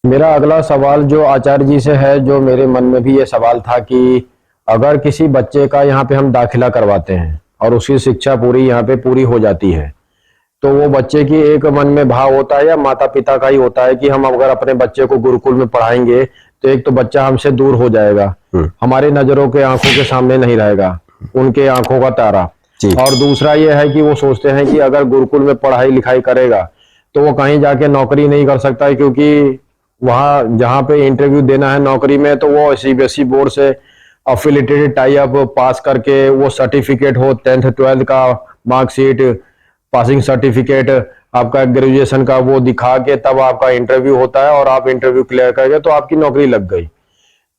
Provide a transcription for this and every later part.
मेरा अगला सवाल जो आचार्य जी से है, जो मेरे मन में भी ये सवाल था कि अगर किसी बच्चे का यहाँ पे हम दाखिला करवाते हैं और उसकी शिक्षा पूरी यहाँ पे पूरी हो जाती है, तो वो बच्चे की एक मन में भाव होता है या माता पिता का ही होता है कि हम अगर अपने बच्चे को गुरुकुल में पढ़ाएंगे तो एक तो बच्चा हमसे दूर हो जाएगा, हमारी नजरों के आंखों के सामने नहीं रहेगा, उनके आंखों का तारा। और दूसरा ये है कि वो सोचते हैं कि अगर गुरुकुल में पढ़ाई लिखाई करेगा तो वो कहीं जाके नौकरी नहीं कर सकता है, क्योंकि वहां जहाँ पे इंटरव्यू देना है नौकरी में तो वो सीबीएसई बोर्ड से अफिलिएटेड टाई अप पास करके वो सर्टिफिकेट हो 10th 12th का मार्कशीट, पासिंग सर्टिफिकेट, आपका ग्रेजुएशन का, वो दिखा के तब आपका इंटरव्यू होता है और आप इंटरव्यू क्लियर कर गए तो आपकी नौकरी लग गई।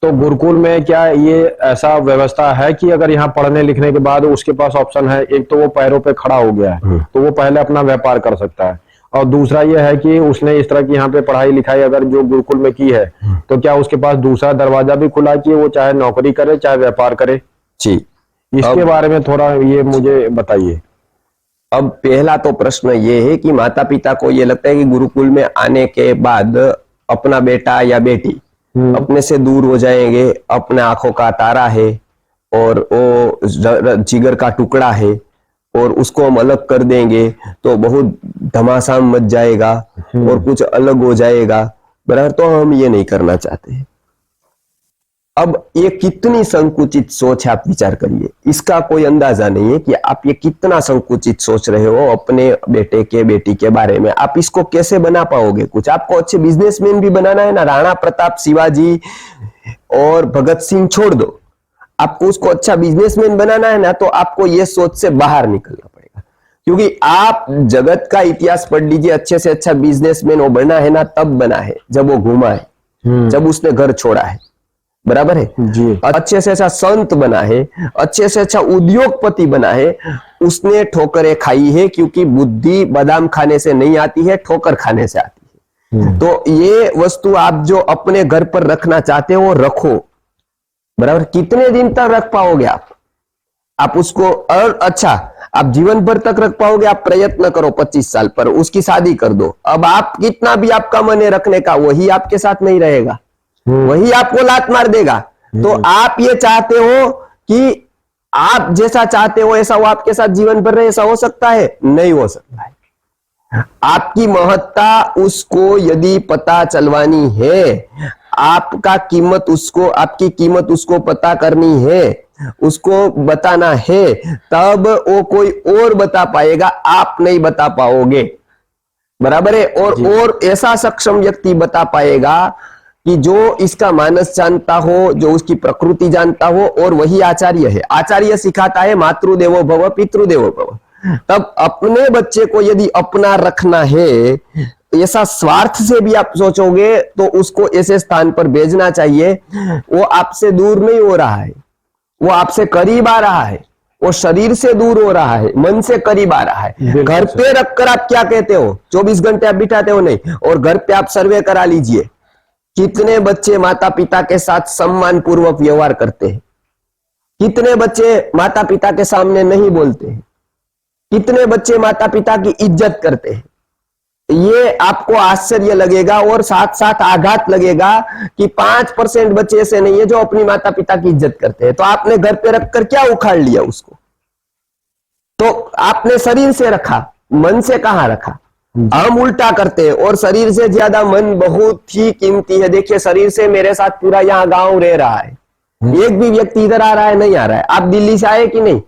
तो गुरुकुल में क्या ये ऐसा व्यवस्था है कि अगर यहाँ पढ़ने लिखने के बाद उसके पास ऑप्शन है, एक तो वो पैरों पे खड़ा हो गया है तो वो पहले अपना व्यापार कर सकता है, और दूसरा ये है कि उसने इस तरह की यहाँ पे पढ़ाई लिखाई अगर जो गुरुकुल में की है तो क्या उसके पास दूसरा दरवाजा भी खुला कि वो चाहे नौकरी करे चाहे व्यापार करे? जी, इसके बारे में थोड़ा ये मुझे बताइए। अब पहला तो प्रश्न ये है कि माता पिता को ये लगता है कि गुरुकुल में आने के बाद अपना बेटा या बेटी अपने से दूर हो जाएंगे, अपने आंखों का तारा है और वो जिगर का टुकड़ा है और उसको हम अलग कर देंगे तो बहुत धमासाम मच जाएगा और कुछ अलग हो जाएगा, बराबर। तो हम ये नहीं करना चाहते। अब ये कितनी संकुचित सोच है, आप विचार करिए। इसका कोई अंदाजा नहीं है कि आप ये कितना संकुचित सोच रहे हो अपने बेटे के बेटी के बारे में। आप इसको कैसे बना पाओगे? कुछ आपको अच्छे बिजनेसमैन भी बनाना है ना, राणा प्रताप, शिवाजी और भगत सिंह छोड़ दो, आपको उसको अच्छा बिजनेसमैन बनाना है ना, तो आपको ये सोच से बाहर निकलना पड़ेगा। क्योंकि आप जगत का इतिहास पढ़ लीजिए, अच्छे से अच्छा बिजनेसमैन वो बना है ना तब बना है जब वो घूमा है, जब उसने घर छोड़ा है, बराबर है जी। अच्छे से अच्छा संत बना है, अच्छे से अच्छा उद्योगपति बना है, उसने ठोकरें खाई है, क्योंकि बुद्धि बादाम खाने से नहीं आती है, ठोकर खाने से आती है। तो ये वस्तु आप जो अपने घर पर रखना चाहते हो वो रखो, बराबर। कितने दिन तक रख पाओगे आप उसको? और अच्छा, आप जीवन भर तक रख पाओगे? आप प्रयत्न करो 25 साल पर, उसकी शादी कर दो। अब आप कितना भी आपका मन है रखने का, वही आपके साथ नहीं रहेगा, वही आपको लात मार देगा। तो आप ये चाहते हो कि आप जैसा चाहते हो ऐसा वो आपके साथ जीवन भर रहे, ऐसा हो सकता है? नहीं हो सकता है। आपकी महत्ता उसको यदि पता चलवानी है, आपका कीमत उसको, आपकी कीमत उसको पता करनी है, उसको बताना है, तब वो कोई और बता पाएगा, आप नहीं बता पाओगे, बराबर है। और ऐसा सक्षम व्यक्ति बता पाएगा कि जो इसका मानस जानता हो, जो उसकी प्रकृति जानता हो, और वही आचार्य है। आचार्य सिखाता है मातृदेवो भव पितृदेवो भव। तब अपने बच्चे को यदि अपना रखना है, ऐसा स्वार्थ से भी आप सोचोगे तो उसको ऐसे स्थान पर भेजना चाहिए। वो आपसे दूर नहीं हो रहा है, वो आपसे करीब आ रहा है, वो शरीर से दूर हो रहा है, मन से करीब आ रहा है। घर पे रखकर आप क्या कहते हो? 24 घंटे आप बिठाते हो? नहीं। और घर पे आप सर्वे करा लीजिए, कितने बच्चे माता पिता के साथ सम्मान पूर्वक व्यवहार करते हैं, कितने बच्चे माता पिता के सामने नहीं बोलते हैं, कितने बच्चे माता पिता की इज्जत करते हैं। ये आपको आश्चर्य लगेगा और साथ साथ आघात लगेगा कि 5% बच्चे ऐसे नहीं है जो अपनी माता पिता की इज्जत करते हैं। तो आपने घर पे रखकर क्या उखाड़ लिया उसको? तो आपने शरीर से रखा, मन से कहां रखा? हम उल्टा करते हैं, और शरीर से ज्यादा मन बहुत ही कीमती है। देखिए, शरीर से मेरे साथ पूरा यहाँ गांव रह रहा है, एक भी व्यक्ति इधर आ रहा है नहीं आ रहा है। आप दिल्ली से आए कि नहीं?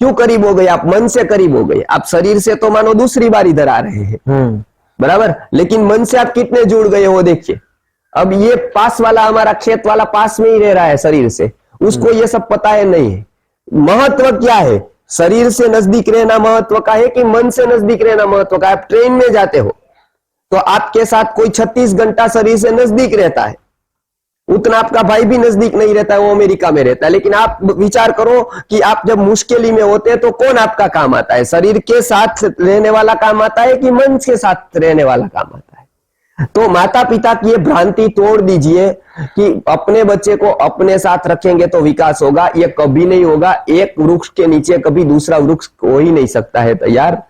क्यों करीब हो गए? आप मन से करीब हो गए। आप शरीर से तो मानो दूसरी बार इधर आ रहे हैं, बराबर, लेकिन मन से आप कितने जुड़ गए हो? देखिए, अब ये पास वाला, हमारा खेत वाला पास में ही रह रहा है शरीर से, उसको ये सब पता है नहीं है। महत्व क्या है? शरीर से नजदीक रहना महत्व का है कि मन से नजदीक रहना महत्व का है? आप ट्रेन में जाते हो तो आपके साथ कोई 36 घंटा शरीर से नजदीक रहता है, उतना आपका भाई भी नजदीक नहीं रहता है, वो अमेरिका में रहता है। लेकिन आप विचार करो कि आप जब मुश्किल में होते हैं तो कौन आपका काम आता है? शरीर के साथ रहने वाला काम आता है कि मन के साथ रहने वाला काम आता है? तो माता पिता की ये भ्रांति तोड़ दीजिए कि अपने बच्चे को अपने साथ रखेंगे तो विकास होगा। ये कभी नहीं होगा। एक वृक्ष के नीचे कभी दूसरा वृक्ष हो ही नहीं सकता है तैयार।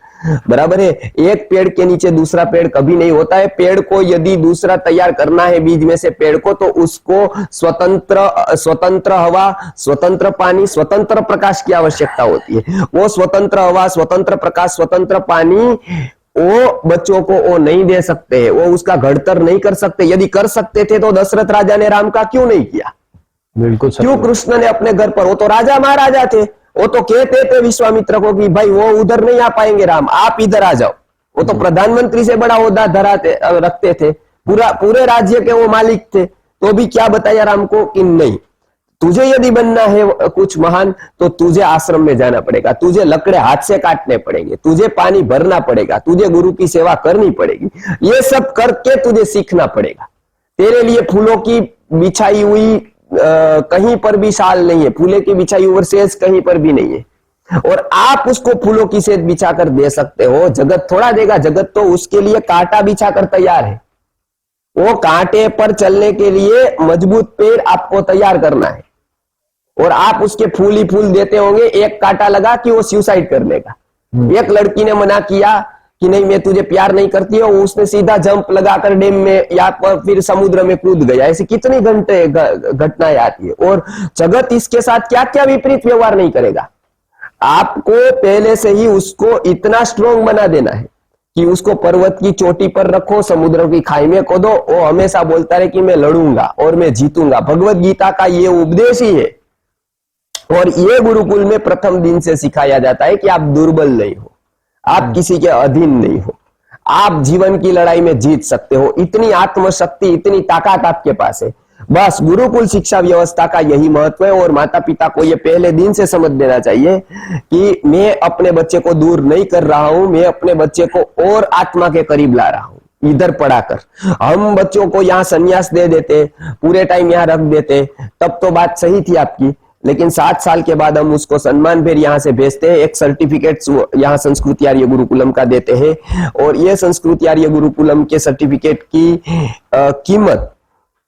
बराबर है। एक पेड़ के नीचे दूसरा पेड़ कभी नहीं होता है। पेड़ को यदि दूसरा तैयार करना है बीज में से पेड़ को, तो उसको स्वतंत्र हवा, स्वतंत्र पानी, स्वतंत्र प्रकाश की आवश्यकता होती है। वो स्वतंत्र हवा, स्वतंत्र प्रकाश, स्वतंत्र पानी वो बच्चों को वो नहीं दे सकते हैं, वो उसका घड़तर नहीं कर सकते। यदि कर सकते थे तो दशरथ राजा ने राम का क्यों नहीं किया? बिल्कुल सही। क्यों कृष्ण ने अपने घर पर, वो तो राजा महाराजा थे, वो तो कहते थे विश्वामित्र को कि भाई वो उधर नहीं आ पाएंगे राम, आप इधर आ जाओ। वो तो प्रधानमंत्री से बड़ा ओहदा रखते थे, पूरे राज्य के वो मालिक थे, तो भी क्या बताया राम को कि नहीं, तुझे यदि बनना है कुछ महान तो तुझे आश्रम में जाना पड़ेगा, तुझे लकड़े हाथ से काटने पड़ेंगे, तुझे पानी भरना पड़ेगा, तुझे गुरु की सेवा करनी पड़ेगी, ये सब करके तुझे सीखना पड़ेगा। तेरे लिए फूलों की बिछाई हुई कहीं पर भी शाल नहीं है, फूले की बिछाई हुई सेज कहीं पर भी नहीं है, और आप उसको फूलों की सेज बिछा कर दे सकते हो। जगत थोड़ा देगा, जगत तो उसके लिए कांटा बिछा कर तैयार है। वो कांटे पर चलने के लिए मजबूत पेड़ आपको तैयार करना है, और आप उसके फूल ही फूल देते होंगे, एक कांटा लगा कि वो सुसाइड कर लेगा। एक लड़की ने मना किया कि नहीं मैं तुझे प्यार नहीं करती हूं, उसने सीधा जंप लगाकर डैम में या फिर समुद्र में कूद गया। ऐसी कितनी घटनाएं आती है, और जगत इसके साथ क्या क्या विपरीत व्यवहार नहीं करेगा। आपको पहले से ही उसको इतना स्ट्रोंग बना देना है कि उसको पर्वत की चोटी पर रखो, समुद्र की खाई में खोदो, वो हमेशा बोलता रहे कि मैं लड़ूंगा और मैं जीतूंगा। भगवत गीता का ये उपदेश ही है, और ये गुरुकुल में प्रथम दिन से सिखाया जाता है कि आप दुर्बल नहीं हो, आप किसी के अधीन नहीं हो, आप जीवन की लड़ाई में जीत सकते हो। इतनी आत्मशक्ति, इतनी ताकत आपके पास है। बस गुरुकुल शिक्षा व्यवस्था का यही महत्व है, और माता पिता को यह पहले दिन से समझ देना चाहिए कि मैं अपने बच्चे को दूर नहीं कर रहा हूं, मैं अपने बच्चे को और आत्मा के करीब ला रहा हूं। इधर पढ़ाकर हम बच्चों को यहां संन्यास दे देते, पूरे टाइम यहां रख देते, तब तो बात सही थी आपकी, लेकिन 7 साल के बाद हम उसको सम्मान फिर यहां से भेजते हैं। एक सर्टिफिकेट यहां संस्कृति आर्य गुरुकुलम का देते हैं, और यह संस्कृति आर्य गुरुकुलम के सर्टिफिकेट की कीमत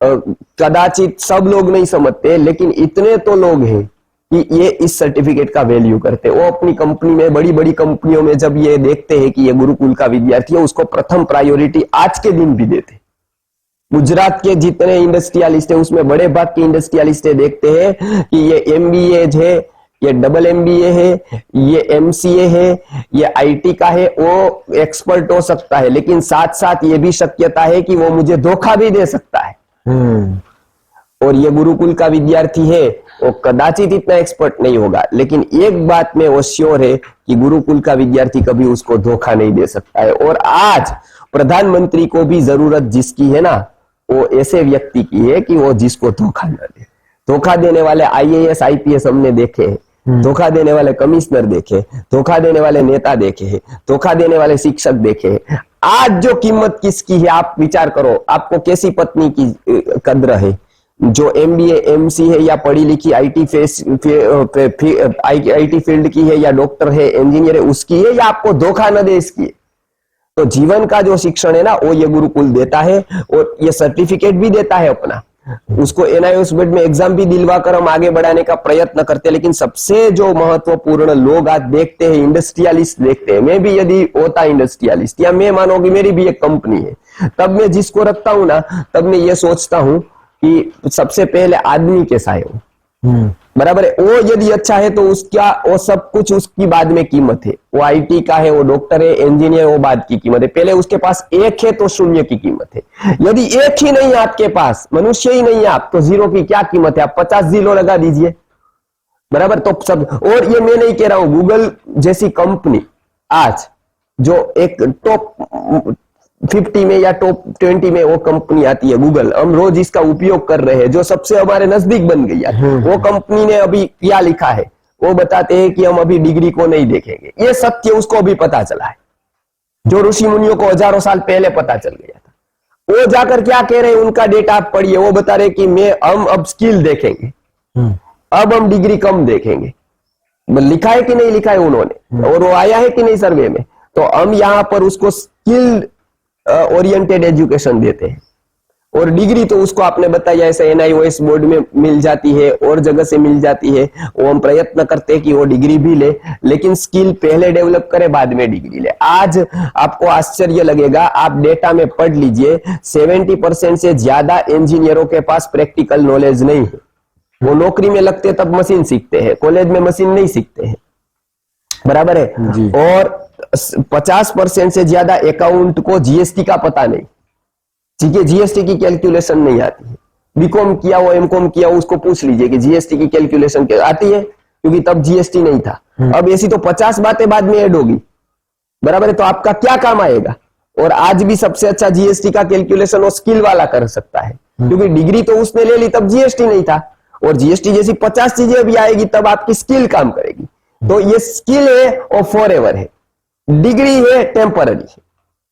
कदाचित सब लोग नहीं समझते, लेकिन इतने तो लोग हैं कि ये इस सर्टिफिकेट का वैल्यू करते हैं। वो अपनी कंपनी में, बड़ी बड़ी कंपनियों में जब ये देखते हैं कि ये गुरुकुल का विद्यार्थी है, उसको प्रथम प्रायोरिटी आज के दिन भी देते। गुजरात के जितने इंडस्ट्रियलिस्ट है उसमें बड़े भाग के इंडस्ट्रियलिस्ट देखते हैं कि ये MBA है, ये डबल MBA है, ये MCA है, ये IT का है, वो एक्सपर्ट हो सकता है, लेकिन साथ साथ ये भी शक्यता है कि वो मुझे धोखा भी दे सकता है। और ये गुरुकुल का विद्यार्थी है वो कदाचित इतना एक्सपर्ट नहीं होगा, लेकिन एक बात में वो श्योर है कि गुरुकुल का विद्यार्थी कभी उसको धोखा नहीं दे सकता है। और आज प्रधानमंत्री को भी जरूरत जिसकी है ना, वो ऐसे व्यक्ति की है कि वो जिसको धोखा न दे। धोखा देने वाले IAS IPS हमने देखे हैं, धोखा देने वाले कमिश्नर देखे, धोखा देने वाले नेता देखे हैं, धोखा देने वाले शिक्षक देखे हैं। आज जो कीमत किसकी है आप विचार करो, आपको कैसी पत्नी की कद्र है, जो MBA MC है या पढ़ी लिखी IT फील्ड की है, या डॉक्टर है, इंजीनियर है, उसकी है, या आपको धोखा न दे इसकी है। तो जीवन का जो शिक्षण है ना वो ये गुरुकुल देता है, और ये सर्टिफिकेट भी देता है अपना। उसको NIOS में एग्जाम भी दिलवा कर हम आगे बढ़ाने का प्रयत्न करते हैं। लेकिन सबसे जो महत्वपूर्ण लोग आज देखते हैं, इंडस्ट्रियलिस्ट देखते हैं। मैं भी यदि होता इंडस्ट्रियलिस्ट, या मैं मानो कि मेरी भी एक कंपनी है, तब मैं जिसको रखता हूं ना, तब मैं ये सोचता हूं कि सबसे पहले आदमी कैसा है वो, बराबर है। वो यदि अच्छा है तो उसका वो सब कुछ उसकी बाद में कीमत है। वो IT का है, वो डॉक्टर है, इंजीनियर, वो बाद की कीमत है। पहले उसके पास एक है तो शून्य की कीमत है। यदि एक ही नहीं है आपके पास, मनुष्य ही नहीं है आप, तो जीरो की क्या कीमत है? आप 50 जीरो लगा दीजिए, बराबर। तो सब, और ये मैं नहीं कह रहा हूं, गूगल जैसी कंपनी आज जो एक टॉप 50 में या टॉप 20 में वो कंपनी आती है गूगल, हम रोज इसका उपयोग कर रहे हैं, जो सबसे हमारे नजदीक बन गई है। वो कंपनी ने अभी क्या लिखा है, वो बताते हैं कि हम अभी डिग्री को नहीं देखेंगे। ये सत्य उसको अभी पता चला है, जो ऋषि मुनियों को हजारों साल पहले पता चल गया था। वो जाकर क्या कह रहे हैं, उनका डेटा आप पढ़िए, वो बता रहे कि हम अब स्किल देखेंगे, अब हम डिग्री कम देखेंगे। लिखा है कि नहीं लिखा है उन्होंने, और वो आया है कि नहीं सर्वे में। तो हम यहां पर उसको स्किल ओरिएंटेड एजुकेशन देते हैं, और डिग्री तो उसको आपने बताया ऐसे NIOS बोर्ड में मिल जाती है और जगह से मिल जाती है, वो हम प्रयत्न करते हैं कि वो डिग्री भी ले, लेकिन स्किल पहले डेवलप करे बाद में डिग्री ले। आज आपको आश्चर्य लगेगा, आप डेटा में पढ़ लीजिए, 70% से ज्यादा इंजीनियरों के पास प्रैक्टिकल नॉलेज नहीं है। वो नौकरी में लगते तब मशीन सीखते हैं, कॉलेज में मशीन नहीं सीखते हैं, बराबर है जी। और 50% से ज्यादा अकाउंट को GST का पता नहीं, ठीक है, GST की कैलकुलेशन नहीं आती है। बीकॉम किया हो, एमकॉम किया हो, उसको पूछ लीजिए कि GST की कैलकुलेशन आती है, क्योंकि तब GST नहीं था। अब ऐसी तो 50 बातें बाद में ऐड होगी, बराबर है, तो आपका क्या काम आएगा। और आज भी सबसे अच्छा GST का कैलकुलेशन वो स्किल वाला कर सकता है, क्योंकि डिग्री तो उसने ले ली तब GST नहीं था, और GST जैसी 50 चीजें भी आएगी तब आपकी स्किल काम करेगी। तो ये स्किल है और फॉरएवर है, डिग्री है टेम्पररी है।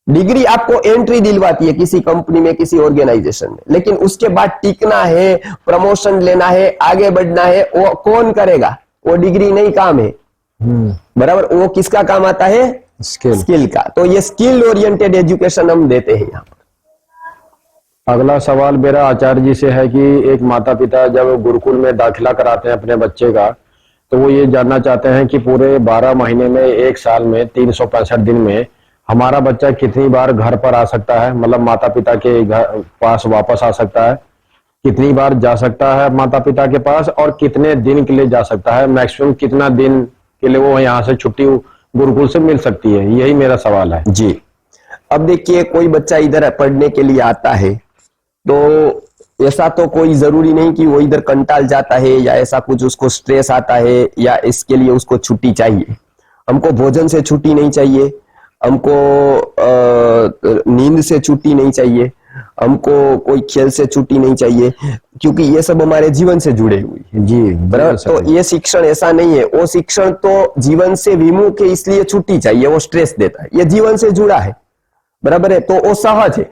डिग्री आपको एंट्री दिलवाती है किसी कंपनी में, किसी ऑर्गेनाइजेशन में, लेकिन उसके बाद टिकना है, प्रमोशन लेना है, आगे बढ़ना है, वो कौन करेगा, वो डिग्री नहीं काम है, बराबर, वो किसका काम आता है, स्किल का। तो ये स्किल ओरिएंटेड एजुकेशन हम देते हैं यहाँ पर। अगला सवाल मेरा आचार्य जी से है कि एक माता पिता जब गुरुकुल में दाखिला कराते हैं अपने बच्चे का, तो वो ये जानना चाहते हैं कि पूरे 12 महीने में, एक साल में 365 दिन में हमारा बच्चा कितनी बार घर पर आ सकता है, मतलब माता पिता के घर पास वापस आ सकता है, कितनी बार जा सकता है माता पिता के पास, और कितने दिन के लिए जा सकता है, मैक्सिमम कितना दिन के लिए वो यहाँ से छुट्टी गुरुकुल से मिल सकती है, यही मेरा सवाल है जी। अब देखिए, कोई बच्चा इधर पढ़ने के लिए आता है तो ऐसा तो कोई जरूरी नहीं कि वो इधर कंटाल जाता है या ऐसा कुछ उसको स्ट्रेस आता है या इसके लिए उसको छुट्टी चाहिए। हमको भोजन से छुट्टी नहीं चाहिए, हमको नींद से छुट्टी नहीं चाहिए, हमको कोई खेल से छुट्टी नहीं चाहिए, क्योंकि ये सब हमारे जीवन से जुड़े हुए हैं। जी, बराबर। तो ये शिक्षण ऐसा नहीं है, वो शिक्षण तो जीवन से विमुख है, इसलिए छुट्टी चाहिए, वो स्ट्रेस देता है। ये जीवन से जुड़ा है, बराबर है, तो वो सहज है,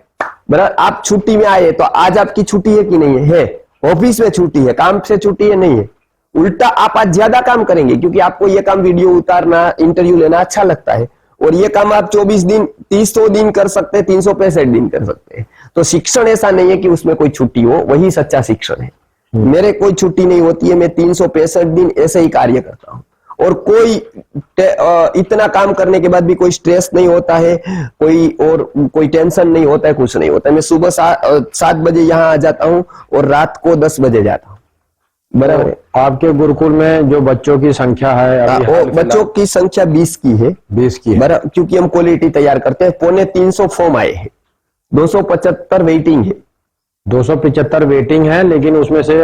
बराबर। आप छुट्टी में आए तो आज आपकी छुट्टी है कि नहीं है? ऑफिस में छुट्टी है, काम से छुट्टी है, नहीं है। उल्टा आप आज ज्यादा काम करेंगे, क्योंकि आपको ये काम वीडियो उतारना, इंटरव्यू लेना अच्छा लगता है, और ये काम आप 24 दिन 300 दिन कर सकते हैं, 365 दिन कर सकते हैं। तो शिक्षण ऐसा नहीं है कि उसमें कोई छुट्टी हो, वही सच्चा शिक्षण है। मेरे कोई छुट्टी नहीं होती है, मैं 365 दिन ऐसे ही कार्य करता हूं, और कोई इतना काम करने के बाद भी कोई स्ट्रेस नहीं होता है, कोई टेंशन नहीं होता है, कुछ नहीं होता है। मैं सुबह 7 बजे यहाँ आ जाता हूँ और रात को 10 बजे जाता हूँ, बराबर है। आपके गुरुकुल में जो बच्चों की संख्या है अभी वो बच्चों की संख्या 20 की है, 20 की है, बराबर, क्योंकि हम क्वालिटी तैयार करते हैं। 350 फॉर्म आए हैं, 275 वेटिंग है, 275 वेटिंग है, लेकिन उसमें से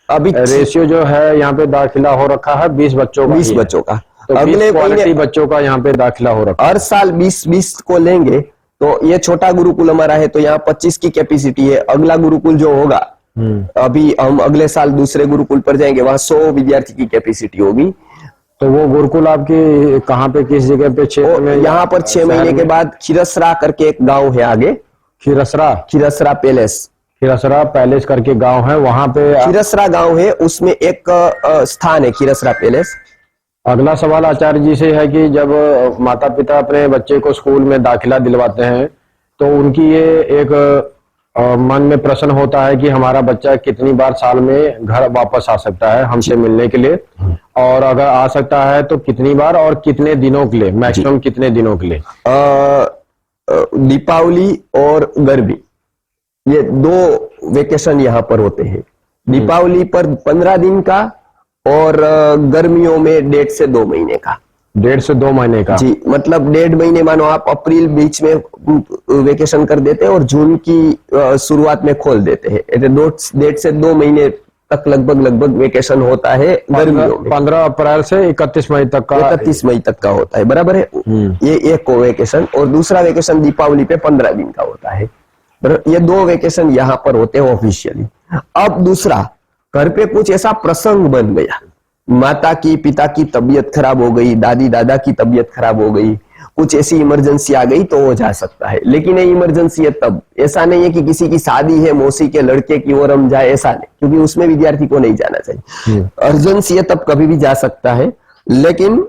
अभी रेशियो जो है यहाँ पे दाखिला हो रखा है 20 बच्चों का, 20 बच्चों का। तो अगले क्वालिटी बच्चों का यहाँ पे दाखिला हो रखा है। हर साल 20 को लेंगे, तो ये छोटा गुरुकुल हमारा है, तो यहाँ 25 की कैपेसिटी है। अगला गुरुकुल जो होगा, अभी हम अगले साल दूसरे गुरुकुल पर जाएंगे, वहां 100 विद्यार्थी की कैपेसिटी होगी। तो वो गुरुकुल आपकी कहाँ पे, किस जगह पे, क्षेत्र में? यहाँ पर 6 महीने के बाद खीरसरा करके एक गांव है आगे, खीरसरा पैलेस करके गांव है, वहां पे खीरसरा गांव है, उसमें एक स्थान है खीरसरा पैलेस। अगला सवाल आचार्य जी से है कि जब माता पिता अपने बच्चे को स्कूल में दाखिला दिलवाते हैं, तो उनकी ये एक मन में प्रश्न होता है कि हमारा बच्चा कितनी बार साल में घर वापस आ सकता है हमसे मिलने के लिए, और अगर आ सकता है तो कितनी बार और कितने दिनों के लिए, मैक्सिमम कितने दिनों के लिए? दीपावली और गर्मी, ये 2 वेकेशन यहाँ पर होते हैं। दीपावली पर 15 दिन का, और गर्मियों में 1.5 से 2 महीने का। 1.5 से 2 महीने का, जी, मतलब 1.5 महीने, मानो आप अप्रैल बीच में वेकेशन कर देते हैं और जून की शुरुआत में खोल देते हैं। 1.5 से 2 महीने तक लगभग वेकेशन होता है गर्मियों में। 15 अप्रैल से 31 मई तक का, 31 मई तक का होता है, बराबर है। ये एक वेकेशन, और दूसरा वेकेशन दीपावली पे 15 दिन का होता है। ये 2 वेकेशन यहाँ पर होते हैं ऑफिशियली। अब दूसरा, घर पे कुछ ऐसा प्रसंग बन गया, माता की पिता की तबीयत खराब हो गई, दादी दादा की तबीयत खराब हो गई, कुछ ऐसी इमरजेंसी आ गई, तो वो जा सकता है। लेकिन ये इमरजेंसी है तब, ऐसा नहीं है कि किसी की शादी है मौसी के लड़के की और हम जाए, ऐसा नहीं, क्योंकि उसमें विद्यार्थी को नहीं जाना चाहिए। अर्जेंसी है तब कभी भी जा सकता है, लेकिन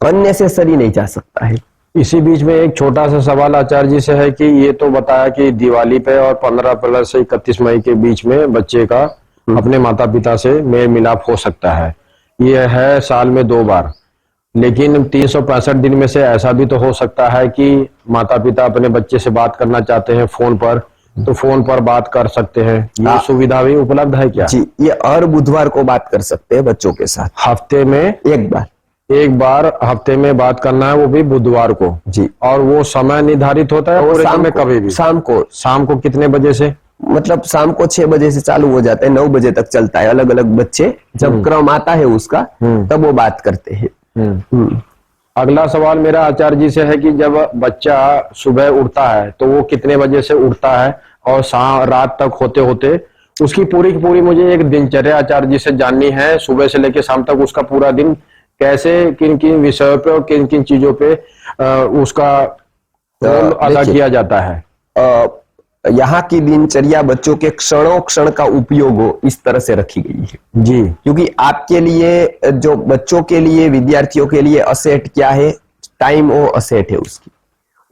अननेसेसरी नहीं जा सकता है। इसी बीच में एक छोटा सा सवाल आचार्य जी से है कि ये तो बताया कि दिवाली पे और 15 अप्रैल से 31 मई के बीच में बच्चे का अपने माता पिता से मेल मिलाप हो सकता है। ये है साल में 2 बार, लेकिन 365 दिन में से ऐसा भी तो हो सकता है कि माता पिता अपने बच्चे से बात करना चाहते हैं फोन पर, तो फोन पर बात कर सकते हैं। ये सुविधा भी उपलब्ध है क्या? जी, ये हर बुधवार को बात कर सकते हैं बच्चों के साथ, हफ्ते में एक बार हफ्ते में बात करना है, वो भी बुधवार को जी। और वो समय निर्धारित होता है पूरे दिन में कभी भी? शाम को कितने बजे से? मतलब शाम को 6 बजे से चालू हो जाता है, 9 बजे तक चलता है। अलग अलग बच्चे जब क्रम आता है उसका तब वो बात करते हैं। अगला सवाल मेरा आचार्य जी से है कि जब बच्चा सुबह उठता है तो वो कितने बजे से उठता है और रात तक होते होते उसकी पूरी की पूरी मुझे एक दिनचर्या आचार्य जी से जाननी है। सुबह से लेकर शाम तक उसका पूरा दिन कैसे, किन किन विषयों पे और किन किन चीजों पे उसका रोल अदा किया जाता है। यहाँ की दिनचर्या बच्चों के क्षणों क्षण का उपयोग हो इस तरह से रखी गई है जी। क्योंकि आपके लिए, जो बच्चों के लिए, विद्यार्थियों के लिए असेट क्या है? टाइम वो असेट है उसकी।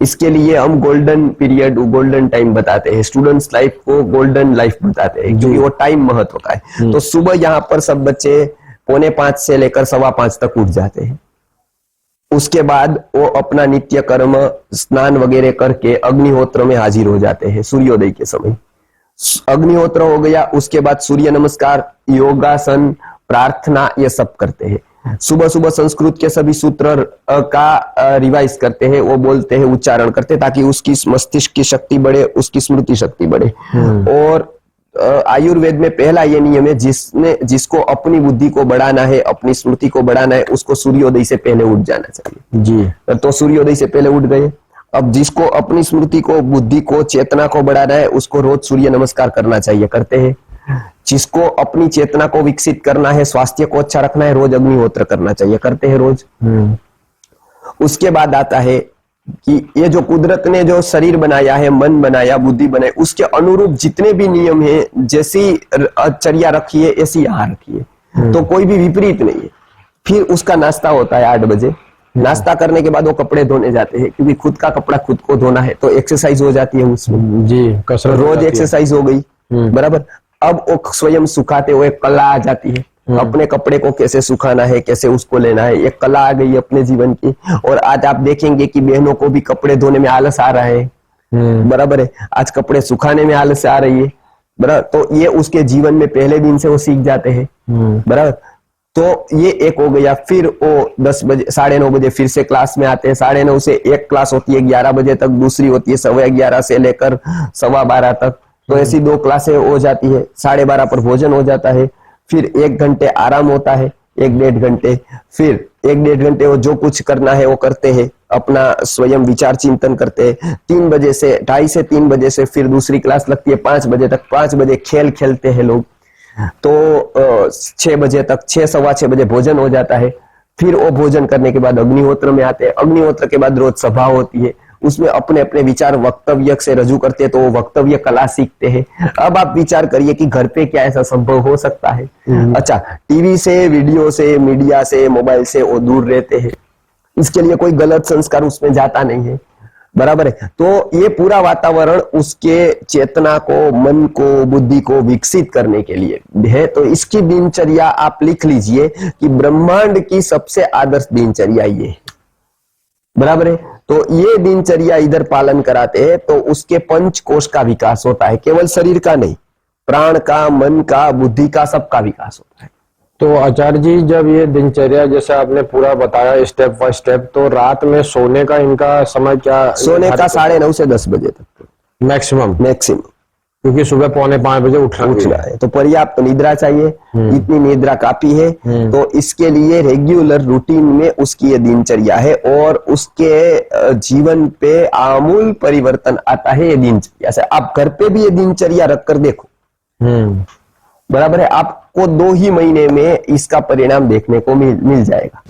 इसके लिए हम गोल्डन पीरियड, गोल्डन टाइम बताते हैं, स्टूडेंट्स लाइफ को गोल्डन लाइफ बताते हैं क्योंकि वो टाइम महत्व का है। तो सुबह यहाँ पर सब बच्चे 4:45 से लेकर 5:15 तक उठ जाते हैं। उसके बाद वो अपना नित्य कर्म, स्नान वगैरह करके अग्निहोत्र में हाजिर हो जाते हैं सूर्योदय के समय। अग्निहोत्र हो गया, उसके बाद सूर्य नमस्कार, योगासन, प्रार्थना, ये सब करते हैं। सुबह सुबह संस्कृत के सभी सूत्र का रिवाइज करते हैं, वो बोलते हैं, उच्चारण करते हैं ताकि उसकी मस्तिष्क की शक्ति बढ़े, उसकी स्मृति शक्ति बढ़े। और आयुर्वेद में पहला ये नियम है, जिसको अपनी बुद्धि को बढ़ाना है, अपनी स्मृति को बढ़ाना है, उसको सूर्योदय से पहले उठ जाना चाहिए जी। तो सूर्योदय से पहले उठ गए। अब जिसको अपनी स्मृति को, बुद्धि को, चेतना को बढ़ाना है, उसको रोज सूर्य नमस्कार करना चाहिए, करते हैं। जिसको अपनी चेतना को विकसित करना है, स्वास्थ्य को अच्छा रखना है, रोज अग्निहोत्र करना चाहिए, करते हैं रोज। उसके बाद आता है कि ये जो कुदरत ने जो शरीर बनाया है, मन बनाया, बुद्धि बनाई, उसके अनुरूप जितने भी नियम है, जैसी चर्या रखी है ऐसी यहाँ रखी है, तो कोई भी विपरीत नहीं है। फिर उसका नाश्ता होता है 8 बजे। नाश्ता करने के बाद वो कपड़े धोने जाते हैं क्योंकि खुद का कपड़ा खुद को धोना है, तो एक्सरसाइज हो जाती है उसमें जी, कसरत रोज एक्सरसाइज हो गई बराबर। अब वो स्वयं सुखाते हुए कला आ जाती है, अपने कपड़े को कैसे सुखाना है, कैसे उसको लेना है, एक कला आ गई अपने जीवन की। और आज आप देखेंगे कि बहनों को भी कपड़े धोने में आलस आ रहा है, बराबर है, आज कपड़े सुखाने में आलस आ रही है, बराबर। तो ये उसके जीवन में पहले दिन से वो सीख जाते हैं, बराबर। तो ये एक हो गया। फिर वो 10 बजे, 9:30 बजे फिर से क्लास में आते हैं। 9:30 से एक क्लास होती है, 11 बजे तक दूसरी होती है, 11:15 से लेकर 12:15 तक। तो ऐसी 2 क्लासें हो जाती है। 12:30 पर भोजन हो जाता है। फिर 1 घंटे आराम होता है, 1-1.5 घंटे। फिर 1-1.5 घंटे वो जो कुछ करना है वो करते हैं, अपना स्वयं विचार चिंतन करते हैं। 3 बजे से 2:30 से 3 बजे से फिर दूसरी क्लास लगती है 5 बजे तक। 5 बजे खेल खेलते हैं लोग। तो 6 बजे तक, 6, 6:15 बजे भोजन हो जाता है। फिर वो भोजन करने के बाद अग्निहोत्र में आते हैं। अग्निहोत्र के बाद रोज सभा होती है, उसमें अपने अपने विचार वक्तव्य से रजू करते हैं, तो वो वक्तव्य कला सीखते हैं। अब आप विचार करिए कि घर पे क्या ऐसा संभव हो सकता है? अच्छा, टीवी से, वीडियो से, मीडिया से, मोबाइल से वो दूर रहते हैं। इसके लिए कोई गलत संस्कार उसमें जाता नहीं है, बराबर है। तो ये पूरा वातावरण उसके चेतना को, मन को, बुद्धि को विकसित करने के लिए है। तो इसकी दिनचर्या आप लिख लीजिए कि ब्रह्मांड की सबसे आदर्श दिनचर्या ये है, बराबर है। तो ये दिनचर्या इधर पालन कराते हैं तो उसके 5 कोश का विकास होता है, केवल शरीर का नहीं, प्राण का, मन का, बुद्धि का, सबका विकास होता है। तो आचार्य जी, जब ये दिनचर्या जैसे आपने पूरा बताया स्टेप बाय स्टेप, तो रात में सोने का इनका समय क्या? सोने का 9:30 से 10 बजे तक मैक्सिमम, क्योंकि सुबह 4:45 बजे उठना है। तो पर्याप्त निद्रा चाहिए, इतनी निद्रा काफी है। तो इसके लिए रेगुलर रूटीन में उसकी ये दिनचर्या है और उसके जीवन पे आमूल परिवर्तन आता है ये दिनचर्या से। आप घर पे भी ये दिनचर्या रखकर देखो, बराबर है। आपको 2 ही महीने में इसका परिणाम देखने को मिल जाएगा।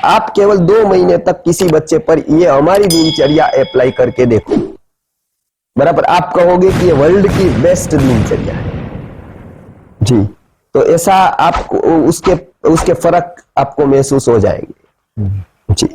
आप केवल 2 महीने तक किसी बच्चे पर ये हमारी दिनचर्या अप्लाई करके देखो, बराबर। आप कहोगे कि ये वर्ल्ड की बेस्ट दिनचर्या है जी। तो ऐसा आपको उसके फर्क आपको महसूस हो जाएंगे जी।